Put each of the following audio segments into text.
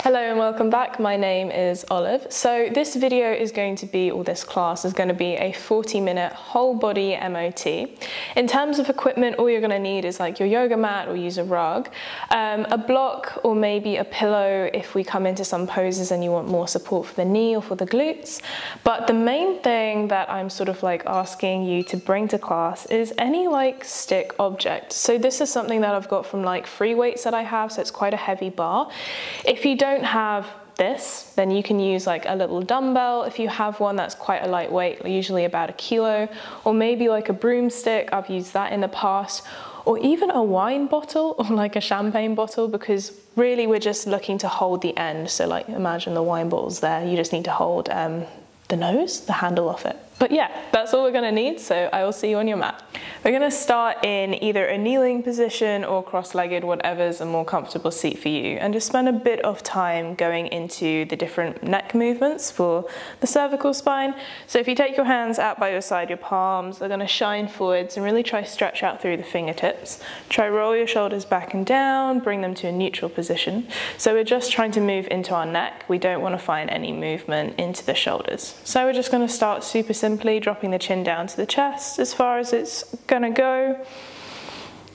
Hello and welcome back. My name is Olive. So this video is going to be, or this class is going to be a 40-minute whole body MOT. In terms of equipment, all you're going to need is like your yoga mat or use a rug, a block or maybe a pillow if we come into some poses and you want more support for the knee or for the glutes. But the main thing that I'm sort of like asking you to bring to class is any like stick object. So this is something that I've got from like free weights that I have, so it's quite a heavy bar. If you don't have this, then you can use like a little dumbbell. If you have one that's quite a lightweight, usually about 1 kilo, or maybe like a broomstick, I've used that in the past, or even a wine bottle or like a champagne bottle, because really we're just looking to hold the end. So like imagine the wine bottle's there, you just need to hold the nose, the handle off it. But yeah, that's all we're gonna need, so I will see you on your mat. We're gonna start in either a kneeling position or cross-legged, whatever's a more comfortable seat for you, and just spend a bit of time going into the different neck movements for the cervical spine. So if you take your hands out by your side, your palms are gonna shine forwards and really try stretch out through the fingertips. Try roll your shoulders back and down, bring them to a neutral position. So we're just trying to move into our neck. We don't wanna find any movement into the shoulders. So we're just gonna start super simply dropping the chin down to the chest as far as it's gonna go,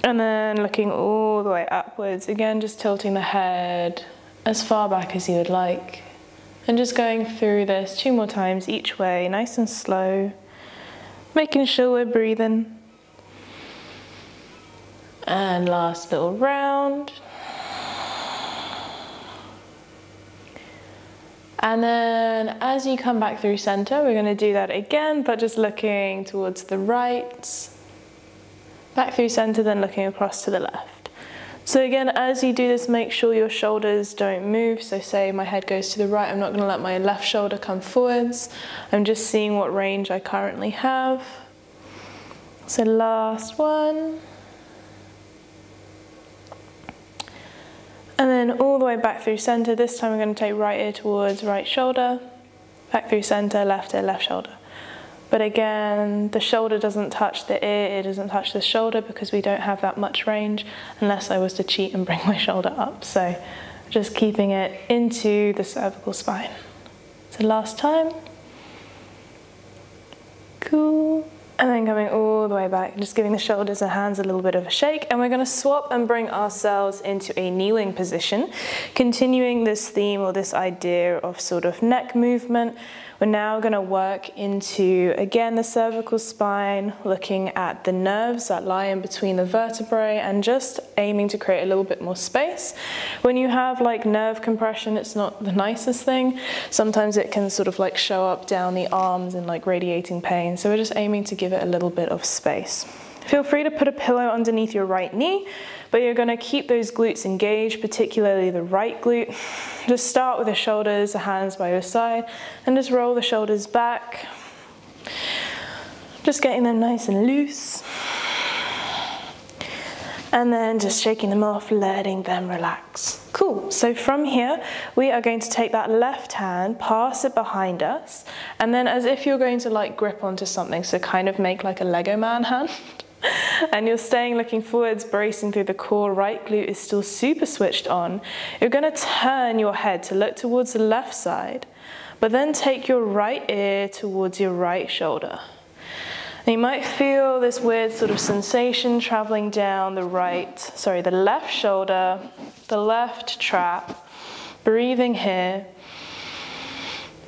and then looking all the way upwards, again just tilting the head as far back as you would like, and just going through this 2 more times each way, nice and slow, making sure we're breathing. And last little round. And then as you come back through center, we're going to do that again, but just looking towards the right, back through center, then looking across to the left. So again, as you do this, make sure your shoulders don't move. So say my head goes to the right, I'm not going to let my left shoulder come forwards. I'm just seeing what range I currently have. So last one. And then all the way back through center. This time we're going to take right ear towards right shoulder, back through center, left ear, left shoulder. But again, the shoulder doesn't touch the ear, it doesn't touch the shoulder because we don't have that much range unless I was to cheat and bring my shoulder up. So just keeping it into the cervical spine. So last time. Cool. And then coming all the way back, just giving the shoulders and hands a little bit of a shake. And we're going to swap and bring ourselves into a kneeling position, continuing this theme or this idea of sort of neck movement. We're now going to work into, again, the cervical spine, looking at the nerves that lie in between the vertebrae and just aiming to create a little bit more space. When you have like nerve compression, it's not the nicest thing. Sometimes it can sort of like show up down the arms and like radiating pain. So we're just aiming to give it a little bit of space. Feel free to put a pillow underneath your right knee, but you're going to keep those glutes engaged, particularly the right glute. Just start with the shoulders, the hands by your side, and just roll the shoulders back. Just getting them nice and loose. And then just shaking them off, letting them relax. Cool, so from here, we are going to take that left hand, pass it behind us, and then as if you're going to like grip onto something, so kind of make like a Lego man hand. And you're staying looking forwards, bracing through the core, right glute is still super switched on. You're going to turn your head to look towards the left side, but then take your right ear towards your right shoulder. And you might feel this weird sort of sensation traveling down the left shoulder, the left trap, breathing here.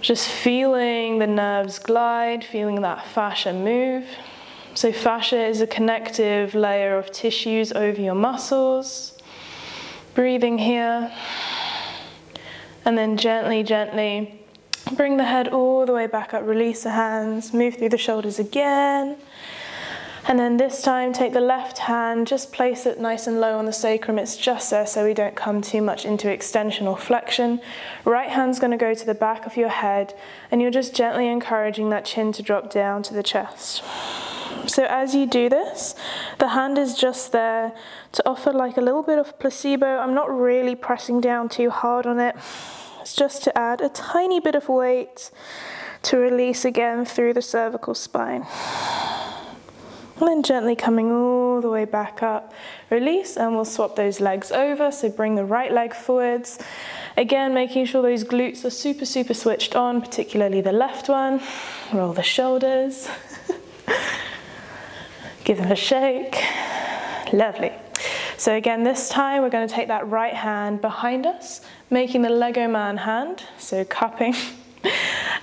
Just feeling the nerves glide, feeling that fascia move. So fascia is a connective layer of tissues over your muscles. Breathing here. And then gently, gently bring the head all the way back up, release the hands, move through the shoulders again. And then this time take the left hand, just place it nice and low on the sacrum. It's just there so we don't come too much into extension or flexion. Right hand's going to go to the back of your head, and you're just gently encouraging that chin to drop down to the chest. So as you do this, the hand is just there to offer like a little bit of placebo. I'm not really pressing down too hard on it. It's just to add a tiny bit of weight to release again through the cervical spine. And then gently coming all the way back up, release, and we'll swap those legs over. So bring the right leg forwards. Again, making sure those glutes are super, super switched on, particularly the left one. Roll the shoulders. Give them a shake. Lovely. So again, this time we're going to take that right hand behind us, making the Lego man hand, so cupping.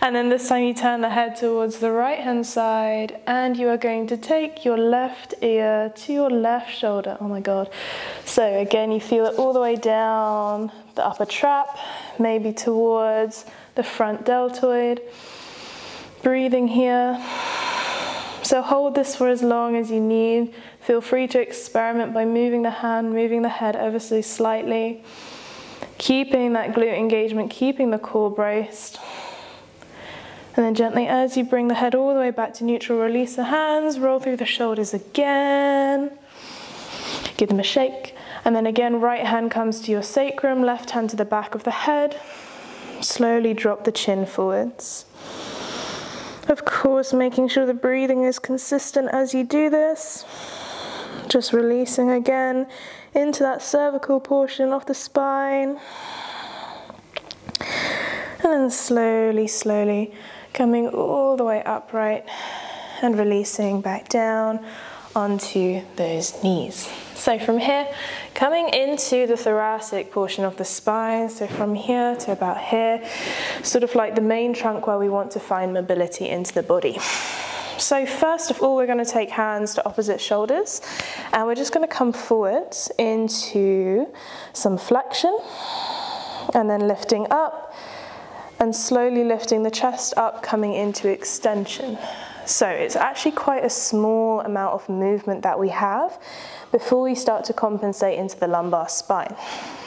And then this time you turn the head towards the right hand side, and you are going to take your left ear to your left shoulder. Oh my God. So again, you feel it all the way down the upper trap, maybe towards the front deltoid. Breathing here. So hold this for as long as you need. Feel free to experiment by moving the hand, moving the head ever so slightly. Keeping that glute engagement, keeping the core braced. And then gently, as you bring the head all the way back to neutral, release the hands, roll through the shoulders again. Give them a shake. And then again, right hand comes to your sacrum, left hand to the back of the head. Slowly drop the chin forwards. Of course, making sure the breathing is consistent as you do this. Just releasing again into that cervical portion of the spine. And then slowly, slowly coming all the way upright and releasing back down onto those knees. So from here, coming into the thoracic portion of the spine, so from here to about here, sort of like the main trunk where we want to find mobility into the body. So first of all, we're going to take hands to opposite shoulders, and we're just going to come forwards into some flexion, and then lifting up, and slowly lifting the chest up, coming into extension. So it's actually quite a small amount of movement that we have before we start to compensate into the lumbar spine.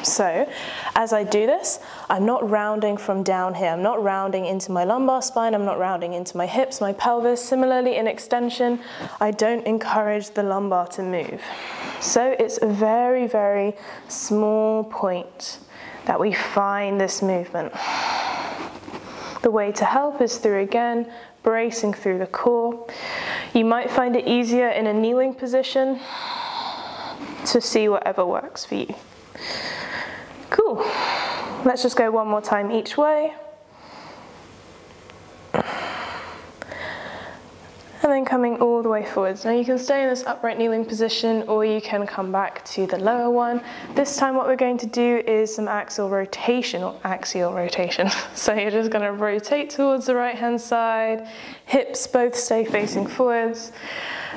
So as I do this, I'm not rounding from down here. I'm not rounding into my lumbar spine. I'm not rounding into my hips, my pelvis. Similarly, in extension, I don't encourage the lumbar to move. So it's a very, very small point that we find this movement. The way to help is through, again, bracing through the core. You might find it easier in a kneeling position to see whatever works for you. Cool. Let's just go one more time each way. And then coming all the way forwards. Now you can stay in this upright kneeling position, or you can come back to the lower one. This time what we're going to do is some axial rotation. So you're just going to rotate towards the right hand side, hips both stay facing forwards,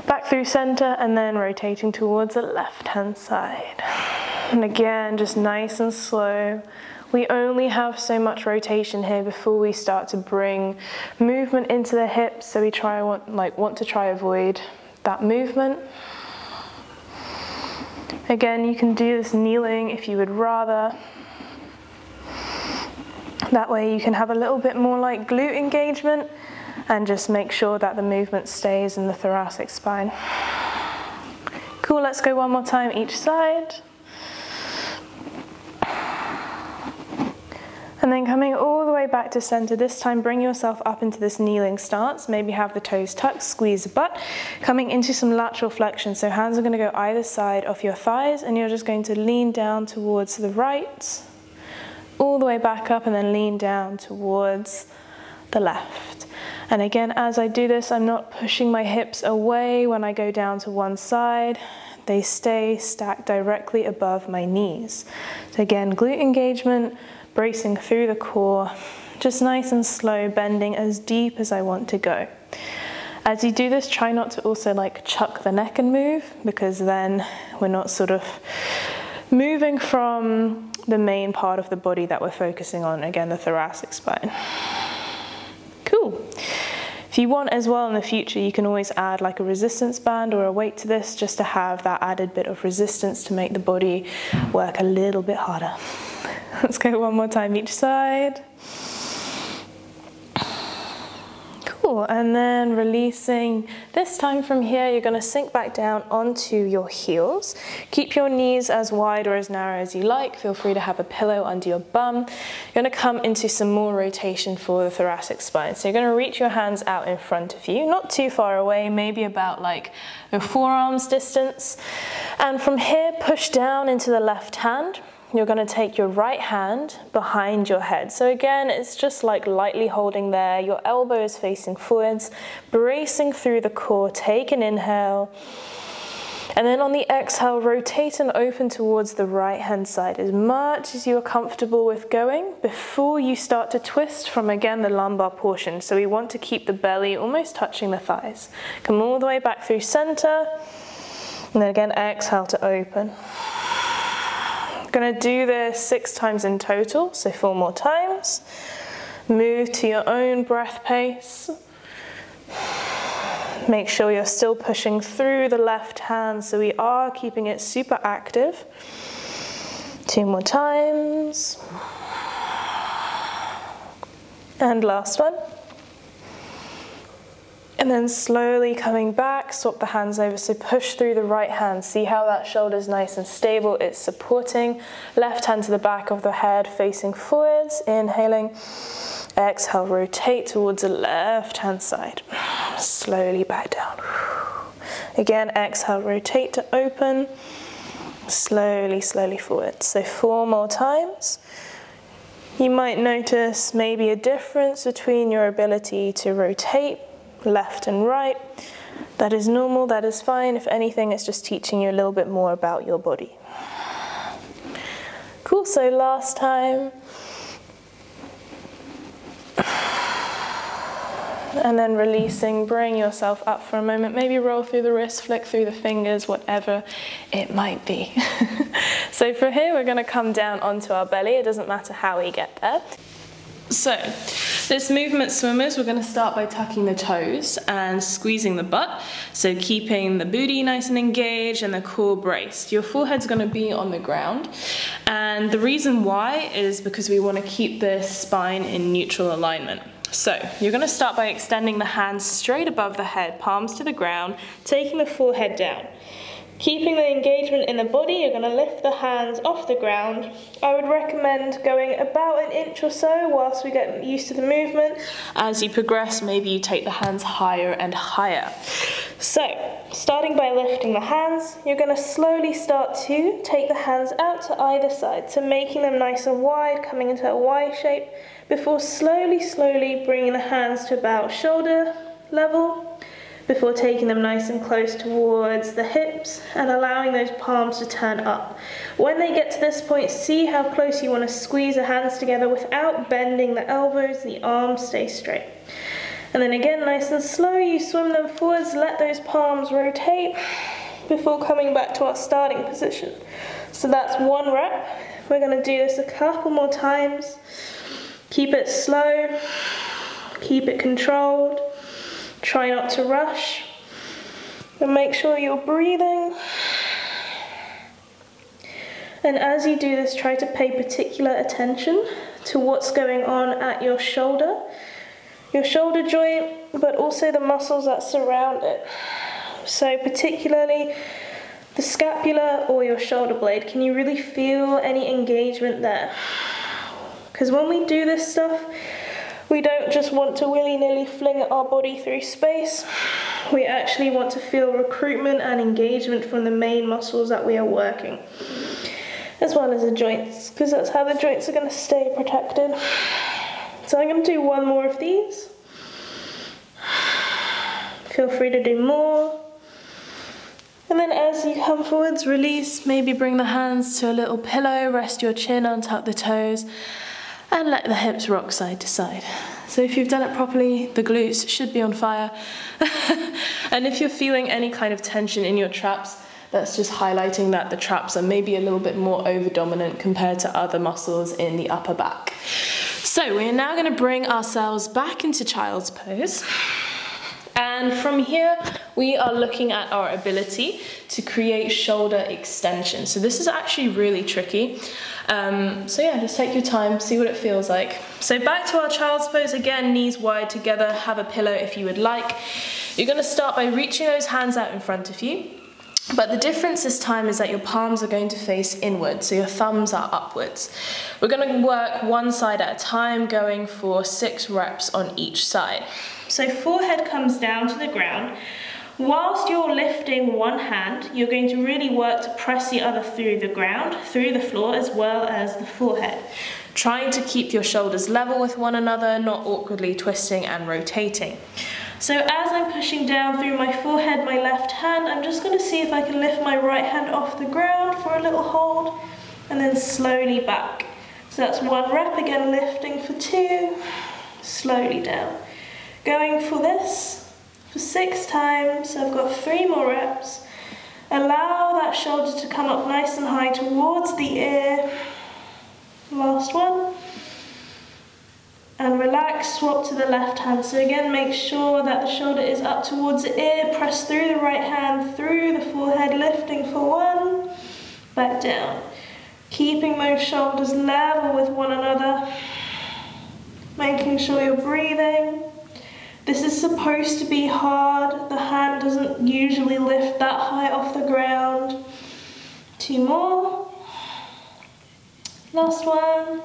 back through center, and then rotating towards the left hand side. And again, just nice and slow. We only have so much rotation here before we start to bring movement into the hips, so we want to try avoid that movement. Again, you can do this kneeling if you would rather. That way you can have a little bit more like glute engagement and just make sure that the movement stays in the thoracic spine. Cool, let's go one more time each side. And then coming all the way back to center, this time bring yourself up into this kneeling stance. Maybe have the toes tucked, squeeze the butt. Coming into some lateral flexion. So hands are going to go either side of your thighs, and you're just going to lean down towards the right, all the way back up, and then lean down towards the left. And again, as I do this, I'm not pushing my hips away when I go down to one side. They stay stacked directly above my knees. So again, glute engagement, bracing through the core, just nice and slow, bending as deep as I want to go. As you do this, try not to also like chuck the neck and move, because then we're not sort of moving from the main part of the body that we're focusing on, again, the thoracic spine. Cool. If you want as well in the future, you can always add like a resistance band or a weight to this, just to have that added bit of resistance to make the body work a little bit harder. Let's go one more time each side. Cool. Cool, and then releasing. This time from here, you're gonna sink back down onto your heels. Keep your knees as wide or as narrow as you like. Feel free to have a pillow under your bum. You're gonna come into some more rotation for the thoracic spine. So you're gonna reach your hands out in front of you, not too far away, maybe about like a forearm's distance. And from here, push down into the left hand. You're going to take your right hand behind your head. So again, it's just like lightly holding there. Your elbow is facing forwards, bracing through the core. Take an inhale. And then on the exhale, rotate and open towards the right hand side as much as you are comfortable with going before you start to twist from, again, the lumbar portion. So we want to keep the belly almost touching the thighs. Come all the way back through center. And then again, exhale to open. Going to do this 6 times in total, so 4 more times. Move to your own breath pace. Make sure you're still pushing through the left hand, so we are keeping it super active. 2 more times. And last one. And then slowly coming back, swap the hands over, so push through the right hand. See how that shoulder's nice and stable, it's supporting. Left hand to the back of the head, facing forwards, inhaling. Exhale, rotate towards the left hand side. Slowly back down. Again, exhale, rotate to open. Slowly, slowly forward. So 4 more times. You might notice maybe a difference between your ability to rotate left and right. That is normal, that is fine. If anything, it's just teaching you a little bit more about your body. Cool, so last time. And then releasing, bring yourself up for a moment. Maybe roll through the wrists, flick through the fingers, whatever it might be. So from here, we're gonna come down onto our belly. It doesn't matter how we get there. So, this movement, swimmers, we're going to start by tucking the toes and squeezing the butt. So keeping the booty nice and engaged and the core braced. Your forehead's going to be on the ground. And the reason why is because we want to keep the spine in neutral alignment. So, you're going to start by extending the hands straight above the head, palms to the ground, taking the forehead down. Keeping the engagement in the body, you're going to lift the hands off the ground. I would recommend going about an inch or so whilst we get used to the movement. As you progress, maybe you take the hands higher and higher. So, starting by lifting the hands, you're going to slowly start to take the hands out to either side. So making them nice and wide, coming into a Y shape, before slowly, slowly bringing the hands to about shoulder level, before taking them nice and close towards the hips and allowing those palms to turn up. When they get to this point, see how close you want to squeeze the hands together without bending the elbows, the arms stay straight. And then again, nice and slow, you swim them forwards, let those palms rotate before coming back to our starting position. So that's 1 rep. We're going to do this a couple more times. Keep it slow, keep it controlled. Try not to rush, and make sure you're breathing. And as you do this, try to pay particular attention to what's going on at your shoulder joint, but also the muscles that surround it. So particularly the scapula or your shoulder blade, can you really feel any engagement there? Because when we do this stuff, we don't just want to willy-nilly fling our body through space. We actually want to feel recruitment and engagement from the main muscles that we are working, as well as the joints, because that's how the joints are going to stay protected. So I'm going to do 1 more of these. Feel free to do more. And then as you come forwards, release, maybe bring the hands to a little pillow, rest your chin, untuck the toes, and let the hips rock side to side. So if you've done it properly, the glutes should be on fire. And if you're feeling any kind of tension in your traps, that's just highlighting that the traps are maybe a little bit more over-dominant compared to other muscles in the upper back. So we're now going to bring ourselves back into child's pose. And from here, we are looking at our ability to create shoulder extension. So this is actually really tricky. So yeah, just take your time, see what it feels like. So back to our child's pose again, knees wide together, have a pillow if you would like. You're gonna start by reaching those hands out in front of you. But the difference this time is that your palms are going to face inward, so your thumbs are upwards. We're going to work one side at a time, going for 6 reps on each side. So forehead comes down to the ground. Whilst you're lifting one hand, you're going to really work to press the other through the ground, through the floor, as well as the forehead. Trying to keep your shoulders level with one another, not awkwardly twisting and rotating. So as I'm pushing down through my forehead, my left hand, I'm just going to see if I can lift my right hand off the ground for a little hold, and then slowly back. So that's 1 rep, again lifting for 2, slowly down. Going for this for 6 times, so I've got 3 more reps. Allow that shoulder to come up nice and high towards the ear. Last one. And relax, swap to the left hand. So again, make sure that the shoulder is up towards the ear, press through the right hand, through the forehead, lifting for 1, back down. Keeping those shoulders level with one another, making sure you're breathing. This is supposed to be hard. The hand doesn't usually lift that high off the ground. 2 more. Last one.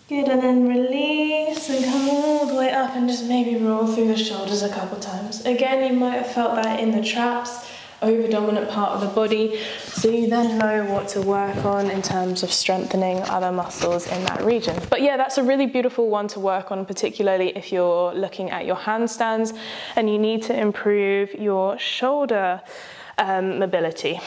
Good, and then release and come all the way up and just maybe roll through the shoulders a couple times. Again, you might have felt that in the traps, over dominant part of the body, so you then know what to work on in terms of strengthening other muscles in that region. But yeah, that's a really beautiful one to work on, particularly if you're looking at your handstands and you need to improve your shoulder mobility.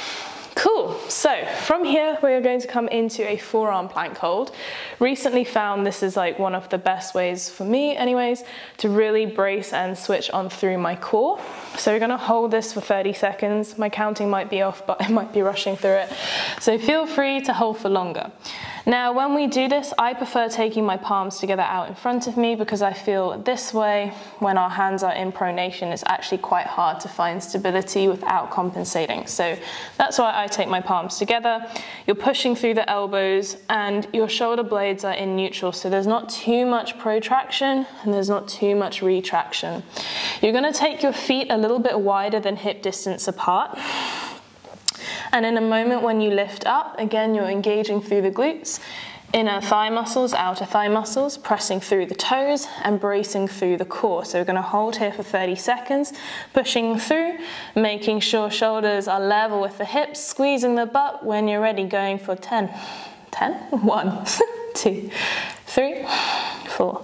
Cool, so from here we are going to come into a forearm plank hold. Recently found this is like one of the best ways, for me anyways, to really brace and switch on through my core. So we're gonna hold this for 30 seconds. My counting might be off, but I might be rushing through it. So feel free to hold for longer. Now, when we do this, I prefer taking my palms together out in front of me because I feel this way, when our hands are in pronation, it's actually quite hard to find stability without compensating. So that's why I take my palms together. You're pushing through the elbows and your shoulder blades are in neutral, so there's not too much protraction and there's not too much retraction. You're gonna take your feet a little bit wider than hip distance apart. And in a moment when you lift up, again, you're engaging through the glutes, inner thigh muscles, outer thigh muscles, pressing through the toes and bracing through the core. So we're going to hold here for 30 seconds, pushing through, making sure shoulders are level with the hips, squeezing the butt. When you're ready, going for 10. 1, 2, 3, 4.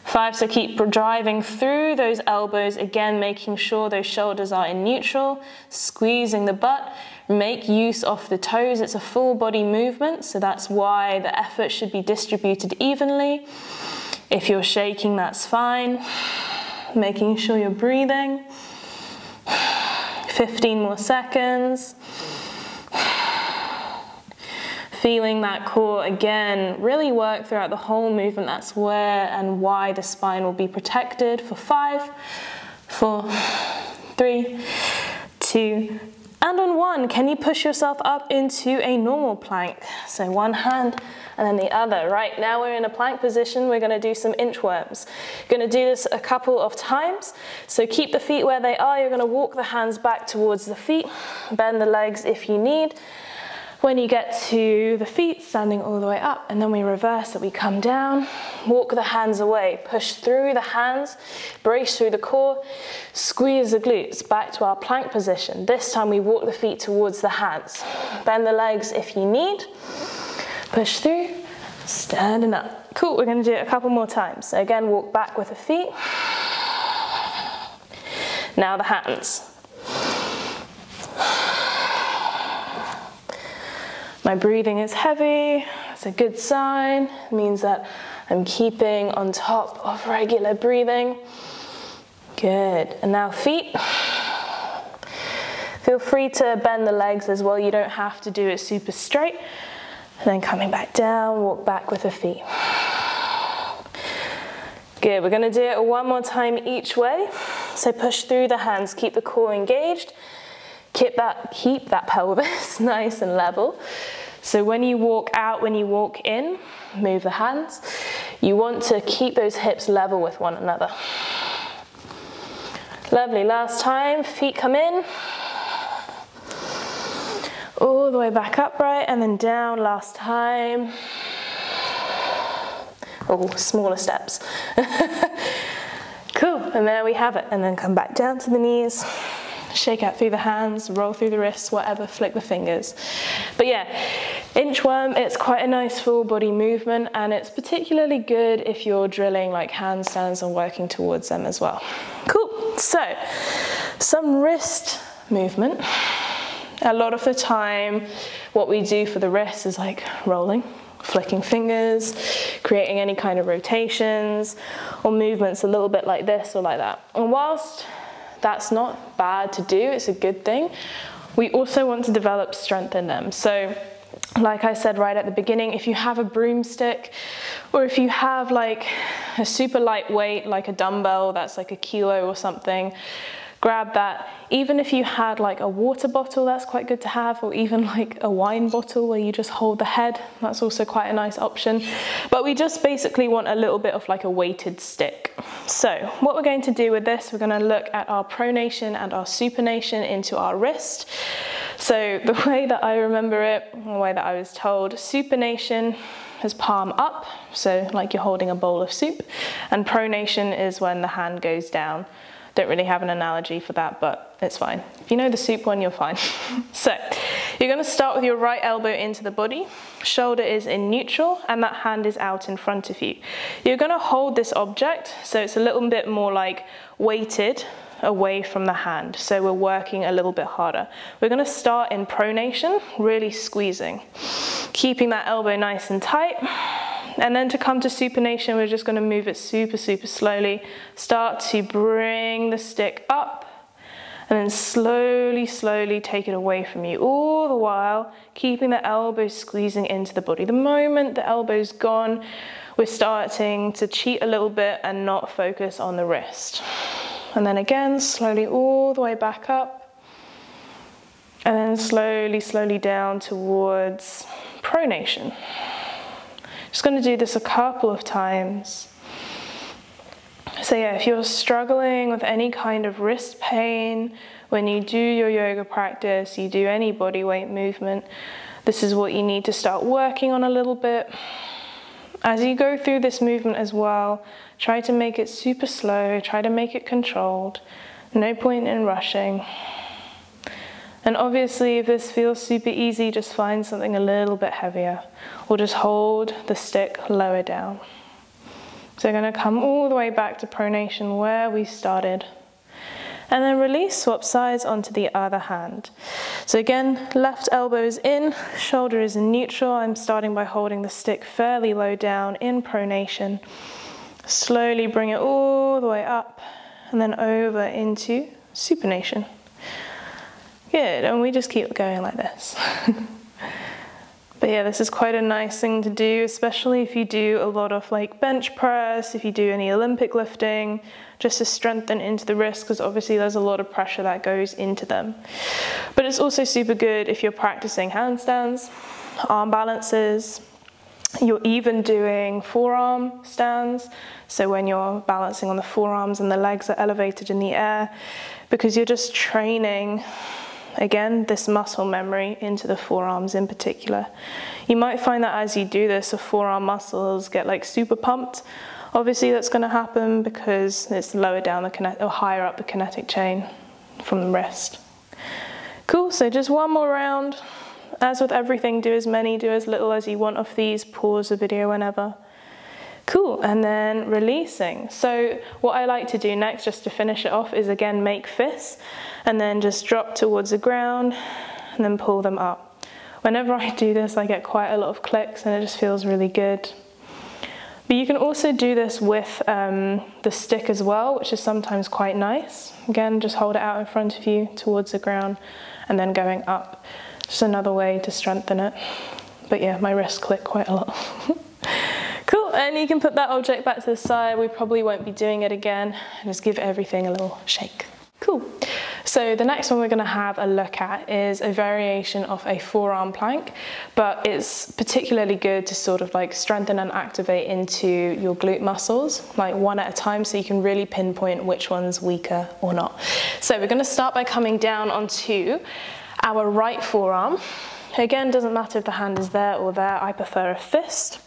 5, so keep driving through those elbows, again making sure those shoulders are in neutral, squeezing the butt, make use of the toes. It's a full body movement, so that's why the effort should be distributed evenly. If you're shaking, that's fine. Making sure you're breathing. 15 more seconds. Feeling that core again, really work throughout the whole movement. That's where and why the spine will be protected for 5, 4, 3, 2, and on 1, can you push yourself up into a normal plank? So one hand and then the other. Right, now we're in a plank position, we're gonna do some inchworms. You're gonna do this a couple of times. So keep the feet where they are. You're gonna walk the hands back towards the feet, bend the legs if you need. When you get to the feet, standing all the way up, and then we reverse it, we come down, walk the hands away, push through the hands, brace through the core, squeeze the glutes, back to our plank position. This time we walk the feet towards the hands. Bend the legs if you need, push through, standing up. Cool, we're gonna do it a couple more times. So again, walk back with the feet. Now the hands. My breathing is heavy, it's a good sign. It means that I'm keeping on top of regular breathing. Good, and now feet. Feel free to bend the legs as well, you don't have to do it super straight. And then coming back down, walk back with the feet. Good, we're gonna do it one more time each way. So push through the hands, keep the core engaged, keep that pelvis nice and level. So when you walk out, when you walk in, move the hands. You want to keep those hips level with one another. Lovely, last time, feet come in. All the way back upright and then down, last time. Oh, smaller steps. Cool, and there we have it. And then come back down to the knees, shake out through the hands, roll through the wrists, whatever, flick the fingers. But yeah, inchworm, it's quite a nice full body movement, and it's particularly good if you're drilling like handstands and working towards them as well. Cool, so some wrist movement. A lot of the time, what we do for the wrists is like rolling, flicking fingers, creating any kind of rotations or movements a little bit like this or like that. And whilst that's not bad to do, it's a good thing, we also want to develop strength in them. So like I said right at the beginning, if you have a broomstick or if you have like a super lightweight, like a dumbbell that's like a kilo or something, grab that. Even if you had like a water bottle, that's quite good to have, or even like a wine bottle where you just hold the head, that's also quite a nice option. But we just basically want a little bit of like a weighted stick. So what we're going to do with this, we're going to look at our pronation and our supination into our wrist. So the way that I remember it, the way that I was told, supination is palm up, so like you're holding a bowl of soup, and pronation is when the hand goes down. Don't really have an analogy for that, but it's fine. If you know the soup one, you're fine. So you're going to start with your right elbow into the body, shoulder is in neutral, and that hand is out in front of you. You're going to hold this object, so it's a little bit more like weighted away from the hand, so we're working a little bit harder. We're going to start in pronation, really squeezing, keeping that elbow nice and tight. And then to come to supination, we're just going to move it super slowly. Start to bring the stick up and then slowly take it away from you, all the while keeping the elbow squeezing into the body. The moment the elbow's gone, we're starting to cheat a little bit and not focus on the wrist. And then again, slowly all the way back up, and then slowly down towards pronation. Just going to do this a couple of times. So yeah, if you're struggling with any kind of wrist pain, when you do your yoga practice, you do any body weight movement, this is what you need to start working on a little bit. As you go through this movement as well, try to make it super slow, try to make it controlled. No point in rushing. And obviously, if this feels super easy, just find something a little bit heavier, or just hold the stick lower down. So we're going to come all the way back to pronation where we started. And then release, swap sides onto the other hand. So again, left elbow is in, shoulder is in neutral. I'm starting by holding the stick fairly low down in pronation. Slowly bring it all the way up and then over into supination. Good, and we just keep going like this. But yeah, this is quite a nice thing to do, especially if you do a lot of like bench press, if you do any Olympic lifting, just to strengthen into the wrist, because obviously there's a lot of pressure that goes into them. But it's also super good if you're practicing handstands, arm balances, you're even doing forearm stands, so when you're balancing on the forearms and the legs are elevated in the air, because you're just training, again, this muscle memory into the forearms in particular. You might find that as you do this, the forearm muscles get like super pumped. Obviously that's going to happen because it's lower down the kinetic, or higher up the kinetic chain from the wrist. Cool, so just one more round. As with everything, do as many, do as little as you want of these, pause the video whenever. Cool, and then releasing. So what I like to do next, just to finish it off, is again make fists, and then just drop towards the ground, and then pull them up. Whenever I do this, I get quite a lot of clicks, and it just feels really good. But you can also do this with the stick as well, which is sometimes quite nice. Again, just hold it out in front of you towards the ground, and then going up. Just another way to strengthen it. But yeah, my wrists click quite a lot. Cool, and you can put that object back to the side. We probably won't be doing it again. Just give everything a little shake. Cool. So the next one we're going to have a look at is a variation of a forearm plank, but it's particularly good to sort of like strengthen and activate into your glute muscles, like one at a time, so you can really pinpoint which one's weaker or not. So we're going to start by coming down onto our right forearm. Again, doesn't matter if the hand is there or there, I prefer a fist.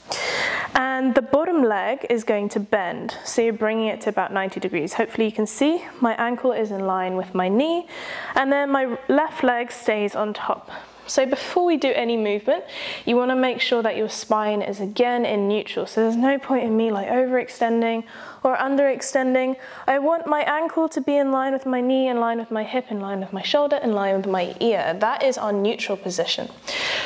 And the bottom leg is going to bend, so you're bringing it to about 90 degrees. Hopefully you can see my ankle is in line with my knee, and then my left leg stays on top. So before we do any movement, you want to make sure that your spine is again in neutral. So there's no point in me like overextending or underextending. I want my ankle to be in line with my knee, in line with my hip, in line with my shoulder, in line with my ear. That is our neutral position.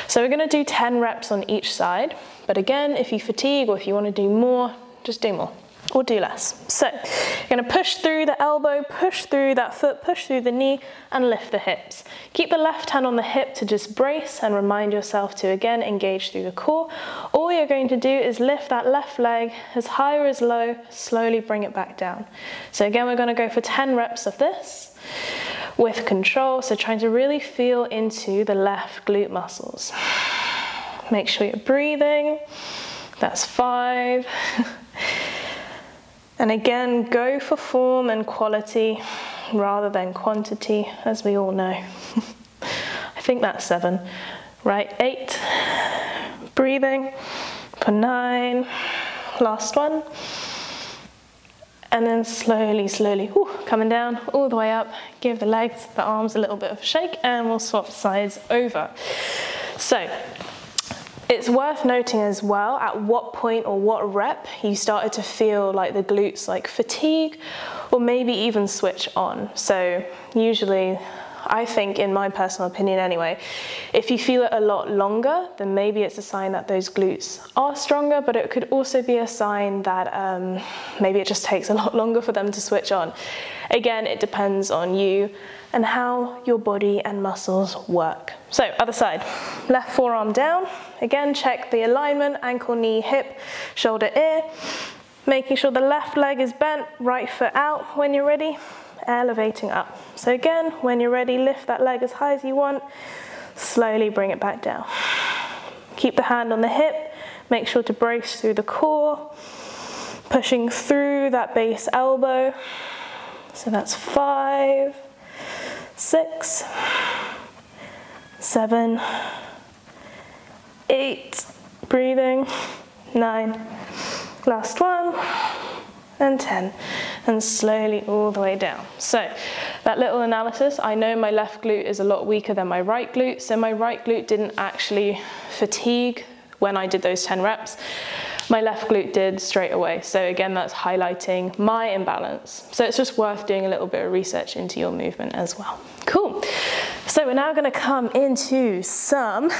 So we're going to do 10 reps on each side. But again, if you fatigue or if you want to do more, just do more. Or do less. So you're going to push through the elbow, push through that foot, push through the knee, and lift the hips. Keep the left hand on the hip to just brace and remind yourself to again engage through the core. All you're going to do is lift that left leg as high or as low, slowly bring it back down. So again, we're going to go for 10 reps of this with control, so trying to really feel into the left glute muscles. Make sure you're breathing. That's 5. And again, go for form and quality rather than quantity, as we all know. I think that's 7. Right, 8. Breathing for 9. Last one. And then slowly, slowly, coming down all the way up. Give the legs, the arms a little bit of a shake, and we'll swap sides over. So, it's worth noting as well at what point or what rep you started to feel like the glutes like fatigue or maybe even switch on. So usually, I think in my personal opinion anyway, if you feel it a lot longer, then maybe it's a sign that those glutes are stronger, but it could also be a sign that maybe it just takes a lot longer for them to switch on. Again, it depends on you and how your body and muscles work. So other side, left forearm down. Again, check the alignment, ankle, knee, hip, shoulder, ear. Making sure the left leg is bent, right foot out when you're ready, elevating up. So again, when you're ready, lift that leg as high as you want, slowly bring it back down. Keep the hand on the hip, make sure to brace through the core, pushing through that base elbow. So that's 5, 6, 7, 8, breathing, 9, last one, and 10, and slowly all the way down. So that little analysis, I know my left glute is a lot weaker than my right glute, so my right glute didn't actually fatigue when I did those 10 reps. My left glute did straight away. So again, that's highlighting my imbalance. So it's just worth doing a little bit of research into your movement as well. Cool. So we're now going to come into some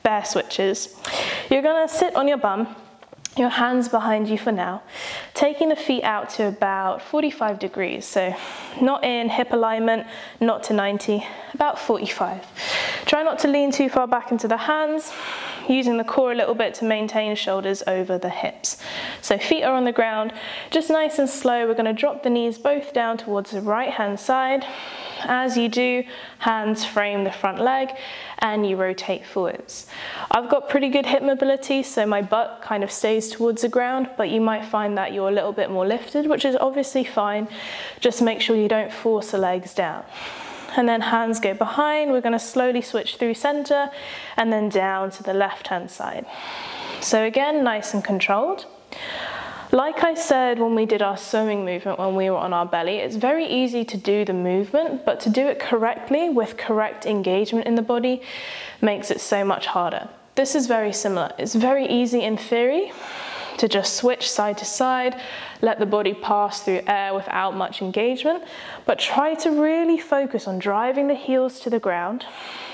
bear switches. You're going to sit on your bum, your hands behind you for now, taking the feet out to about 45 degrees. So not in hip alignment, not to 90, about 45. Try not to lean too far back into the hands, using the core a little bit to maintain shoulders over the hips. So feet are on the ground, just nice and slow. We're going to drop the knees both down towards the right hand side. As you do, hands frame the front leg and you rotate forwards. I've got pretty good hip mobility, so my butt kind of stays towards the ground, but you might find that you're a little bit more lifted, which is obviously fine. Just make sure you don't force the legs down. And then hands go behind. We're going to slowly switch through center and then down to the left hand side. So again, nice and controlled. Like I said when we did our sewing movement when we were on our belly, it's very easy to do the movement, but to do it correctly with correct engagement in the body makes it so much harder. This is very similar. It's very easy in theory to just switch side to side, let the body pass through air without much engagement, but try to really focus on driving the heels to the ground,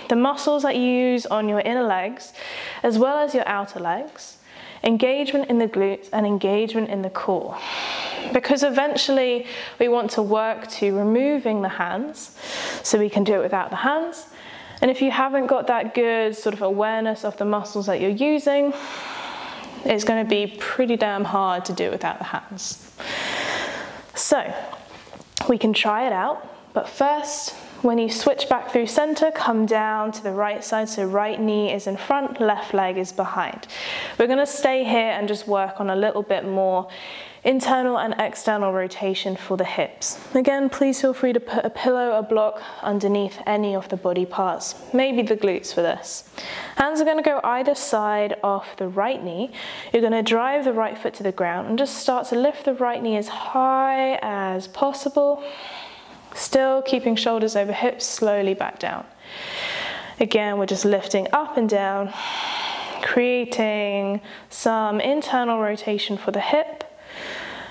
the muscles that you use on your inner legs, as well as your outer legs, engagement in the glutes and engagement in the core. Because eventually we want to work to removing the hands, so we can do it without the hands. And if you haven't got that good sort of awareness of the muscles that you're using, it's going to be pretty damn hard to do it without the hands. So we can try it out, but first, when you switch back through center, come down to the right side, so right knee is in front, left leg is behind. We're going to stay here and just work on a little bit more internal and external rotation for the hips. Again, please feel free to put a pillow, a block underneath any of the body parts, maybe the glutes for this. Hands are going to go either side of the right knee. You're going to drive the right foot to the ground and just start to lift the right knee as high as possible. Still keeping shoulders over hips, slowly back down. Again, we're just lifting up and down, creating some internal rotation for the hip,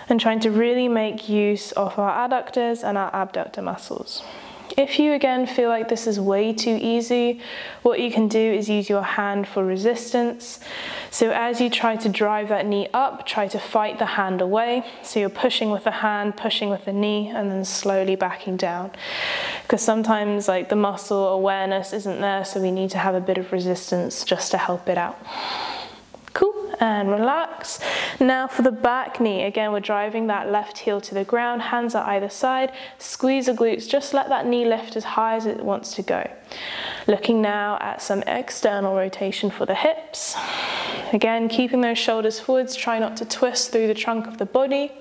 and trying to really make use of our adductors and our abductor muscles. If you again feel like this is way too easy, what you can do is use your hand for resistance. So as you try to drive that knee up, try to fight the hand away. So you're pushing with the hand, pushing with the knee, and then slowly backing down. Because sometimes like the muscle awareness isn't there, so we need to have a bit of resistance just to help it out. Cool, and relax. Now for the back knee, again, we're driving that left heel to the ground, hands are either side, squeeze the glutes, just let that knee lift as high as it wants to go. Looking now at some external rotation for the hips. Again, keeping those shoulders forwards, try not to twist through the trunk of the body.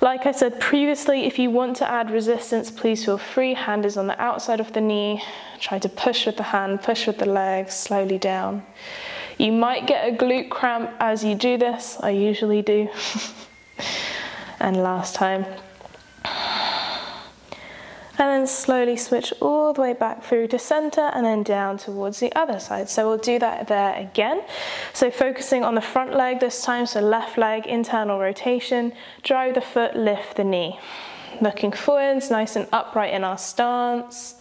Like I said previously, if you want to add resistance, please feel free. Hand is on the outside of the knee. Try to push with the hand, push with the leg, slowly down. You might get a glute cramp as you do this. I usually do. And last time. And then slowly switch all the way back through to center and then down towards the other side. So we'll do that there again. So focusing on the front leg this time, so left leg, internal rotation, drive the foot, lift the knee. Looking forwards, nice and upright in our stance.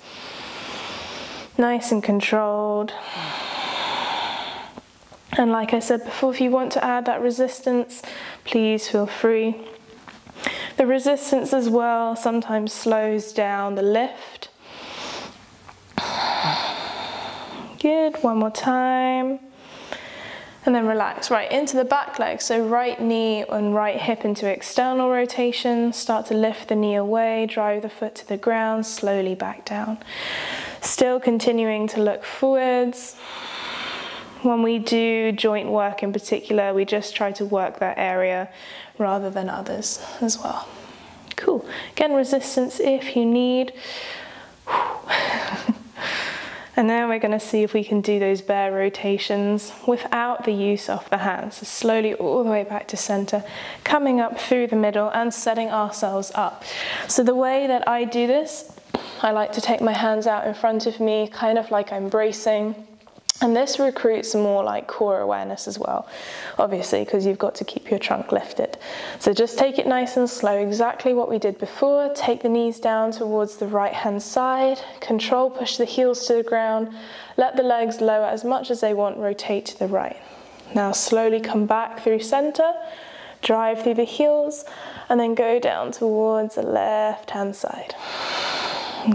Nice and controlled. And like I said before, if you want to add that resistance, please feel free. The resistance as well sometimes slows down the lift. Good, one more time. And then relax, right into the back leg. So right knee and right hip into external rotation. Start to lift the knee away, drive the foot to the ground, slowly back down. Still continuing to look forwards. When we do joint work in particular, we just try to work that area rather than others as well. Cool. Again, resistance if you need. And now we're going to see if we can do those bear rotations without the use of the hands. So slowly all the way back to center, coming up through the middle and setting ourselves up. So the way that I do this, I like to take my hands out in front of me, kind of like I'm bracing. And this recruits more like core awareness as well, obviously, because you've got to keep your trunk lifted. So just take it nice and slow, exactly what we did before. Take the knees down towards the right hand side, control, push the heels to the ground, let the legs lower as much as they want, rotate to the right. Now slowly come back through center, drive through the heels, and then go down towards the left hand side.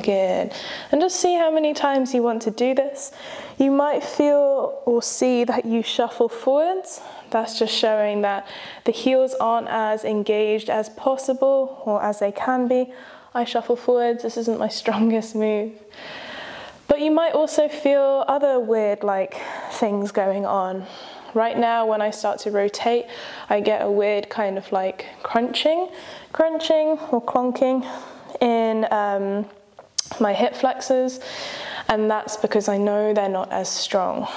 Good. And just see how many times you want to do this. You might feel or see that you shuffle forwards. That's just showing that the heels aren't as engaged as possible or as they can be. I shuffle forwards. This isn't my strongest move. But you might also feel other weird like things going on. Right now, when I start to rotate, I get a weird kind of like crunching or clonking in my hip flexors, and that's because I know they're not as strong.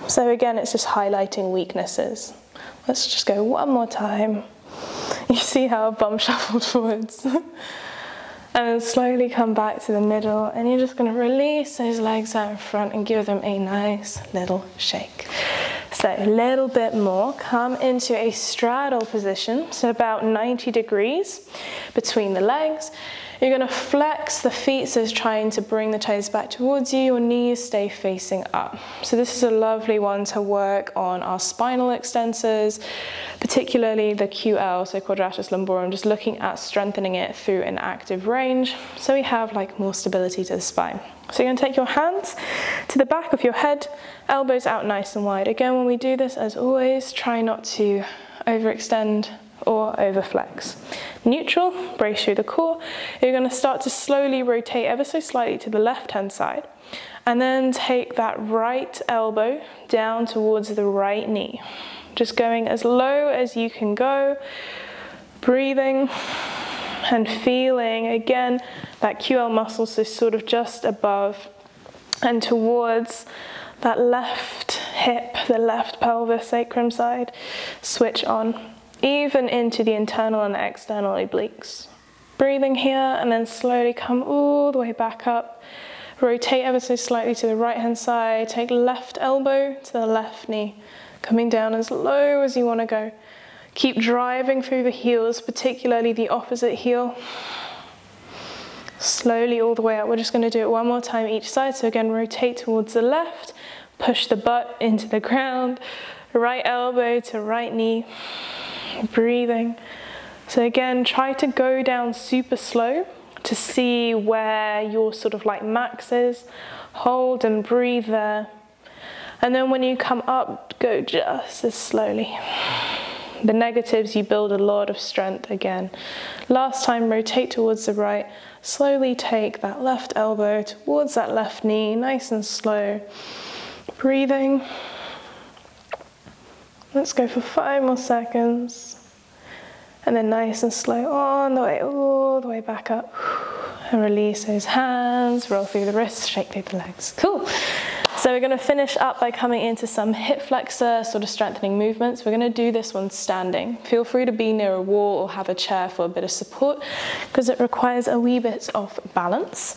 So again, it's just highlighting weaknesses. Let's just go one more time. You see how I've bum shuffled forwards. And then slowly come back to the middle, and you're just going to release those legs out in front and give them a nice little shake. So a little bit more, come into a straddle position, so about 90 degrees between the legs. You're gonna flex the feet, so it's trying to bring the toes back towards you. Your knees stay facing up. So this is a lovely one to work on our spinal extensors, particularly the QL, so quadratus lumborum, just looking at strengthening it through an active range, so we have like more stability to the spine. So you're gonna take your hands to the back of your head, elbows out nice and wide. Again, when we do this, as always, try not to overextend or overflex. Neutral, brace through the core. You're going to start to slowly rotate ever so slightly to the left-hand side, and then take that right elbow down towards the right knee. Just going as low as you can go, breathing and feeling, again, that QL muscle, so sort of just above and towards that left hip, the left pelvis, sacrum side. Switch on, even into the internal and the external obliques. Breathing here, and then slowly come all the way back up. Rotate ever so slightly to the right-hand side. Take left elbow to the left knee, coming down as low as you want to go. Keep driving through the heels, particularly the opposite heel. Slowly all the way up. We're just going to do it one more time each side. So again, rotate towards the left, push the butt into the ground, right elbow to right knee. Breathing. So again, try to go down super slow to see where your sort of like max is. Hold and breathe there. And then when you come up, go just as slowly. The negatives, you build a lot of strength again. Last time, rotate towards the right. Slowly take that left elbow towards that left knee, nice and slow. Breathing. Let's go for 5 more seconds. And then nice and slow on the way, all the way back up. And release those hands, roll through the wrists, shake through the legs. Cool. So we're going to finish up by coming into some hip flexor, sort of strengthening movements. We're going to do this one standing. Feel free to be near a wall or have a chair for a bit of support, because it requires a wee bit of balance.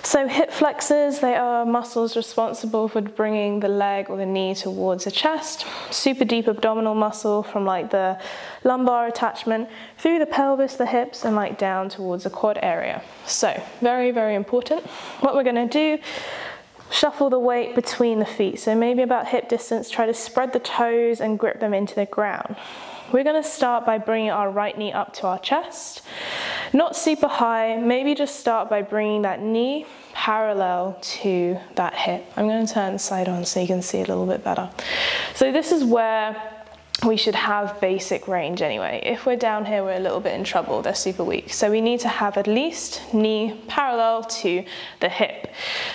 So hip flexors, they are muscles responsible for bringing the leg or the knee towards the chest. Super deep abdominal muscle from like the lumbar attachment through the pelvis, the hips, and like down towards the quad area. So very, very important. What we're going to do, shuffle the weight between the feet. So maybe about hip distance, try to spread the toes and grip them into the ground. We're going to start by bringing our right knee up to our chest. Not super high, maybe just start by bringing that knee parallel to that hip. I'm going to turn the side on so you can see a little bit better. So this is where we should have basic range anyway. If we're down here, we're a little bit in trouble. They're super weak. So we need to have at least knee parallel to the hip.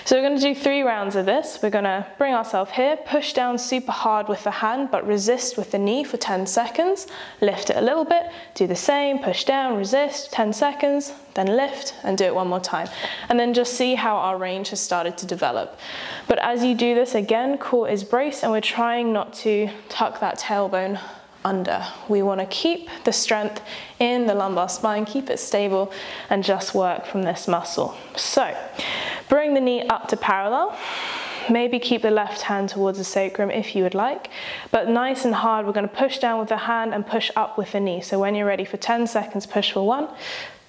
So we're going to do 3 rounds of this. We're going to bring ourselves here, push down super hard with the hand, but resist with the knee for 10 seconds. Lift it a little bit, do the same, push down, resist, 10 seconds, then lift, and do it one more time. And then just see how our range has started to develop. But as you do this, again, core is braced, and we're trying not to tuck that tailbone under. We want to keep the strength in the lumbar spine, keep it stable, and just work from this muscle. So bring the knee up to parallel. Maybe keep the left hand towards the sacrum if you would like, but nice and hard, we're going to push down with the hand and push up with the knee. So when you're ready for 10 seconds, push for 1,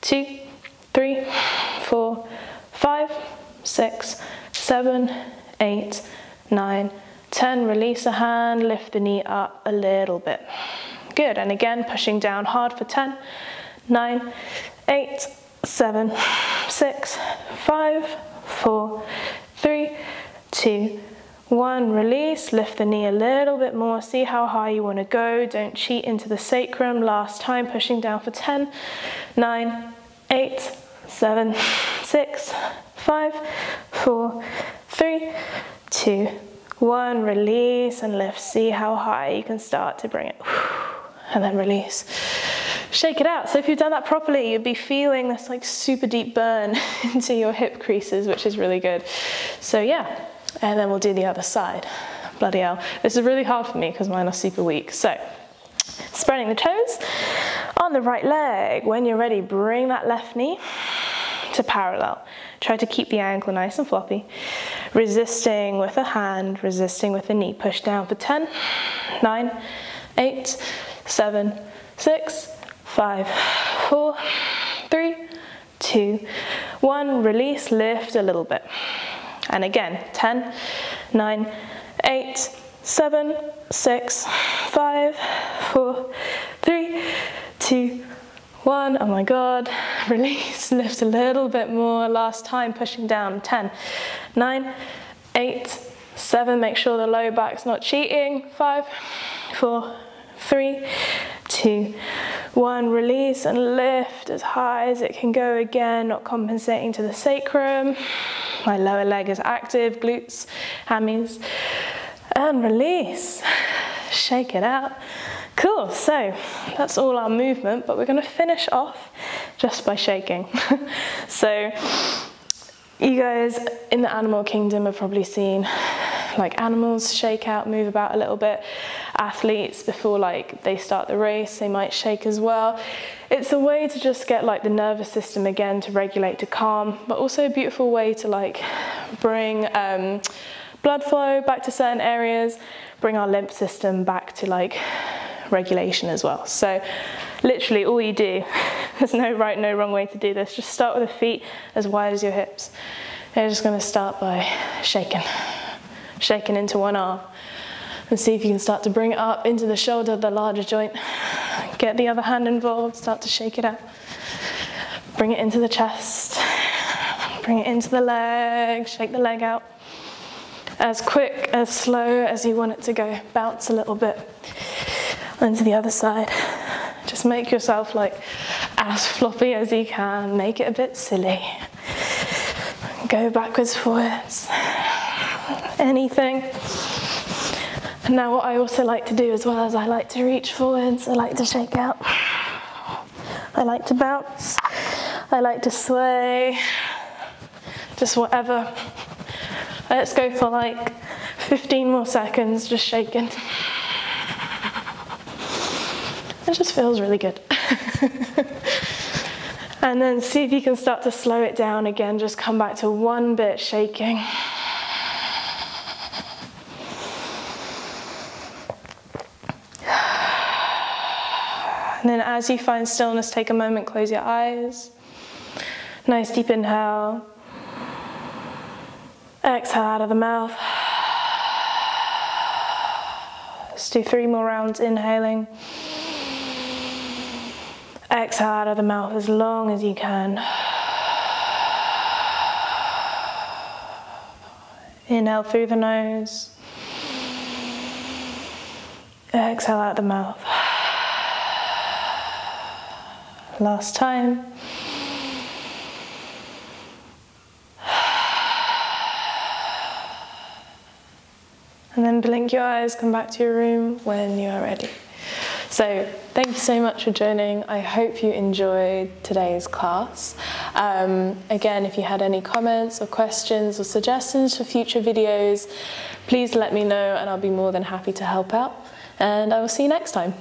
2, 3, 4, 5, 6, 7, 8, 9, 10, release a hand, lift the knee up a little bit. Good, and again, pushing down hard for 10, 9, 8, 7, 6, 5, 4, 3, 2, 1, release, lift the knee a little bit more, see how high you want to go, don't cheat into the sacrum. Last time, pushing down for 10, 9, 8, 7, 6, 5, 4, 3, 2, 1, release and lift. See how high you can start to bring it. And then release. Shake it out. So if you've done that properly, you'd be feeling this like super deep burn into your hip creases, which is really good. So yeah, and then we'll do the other side. Bloody hell. This is really hard for me because mine are super weak. So spreading the toes on the right leg. When you're ready, bring that left knee to parallel. Try to keep the ankle nice and floppy. Resisting with a hand, resisting with the knee. Push down for 10, 9, 8, 7, 6, 5, 4, 3, 2, 1, release, lift a little bit. And again, 10, 9, 8, 7, 6, 5, 4, 3, 2, 1, oh my God, release, lift a little bit more, last time, pushing down, 10, 9, 8, 7, make sure the low back's not cheating, 5, 4, 3, 2, 1, release and lift as high as it can go again, not compensating to the sacrum. My lower leg is active, glutes, hammies, and release. Shake it out. Cool, so that's all our movement, but we're gonna finish off just by shaking. So you guys in the animal kingdom have probably seen like animals shake out, move about a little bit. Athletes, before like they start the race, they might shake as well. It's a way to just get like the nervous system again to regulate, to calm, but also a beautiful way to like bring blood flow back to certain areas, bring our lymph system back to like regulation as well. So literally all you do, there's no right, no wrong way to do this. Just start with the feet as wide as your hips. You're just gonna start by shaking into one arm. And see if you can start to bring it up into the shoulder, the larger joint. Get the other hand involved, start to shake it out. Bring it into the chest. Bring it into the leg, shake the leg out. As quick, as slow as you want it to go. Bounce a little bit into the other side. Just make yourself like as floppy as you can. Make it a bit silly. Go backwards, forwards. Anything. Now what I also like to do as well is I like to reach forwards, I like to shake out, I like to bounce, I like to sway, just whatever. Let's go for like 15 more seconds, just shaking. It just feels really good. And then see if you can start to slow it down again, just come back to one bit shaking. And then as you find stillness, take a moment, close your eyes. Nice deep inhale. Exhale out of the mouth. Let's do 3 more rounds, inhaling. Exhale out of the mouth as long as you can. Inhale through the nose. Exhale out the mouth. Last time. And then blink your eyes, come back to your room when you are ready. So thank you so much for joining. I hope you enjoyed today's class. Again, if you had any comments or questions or suggestions for future videos, please let me know and I'll be more than happy to help out. And I will see you next time.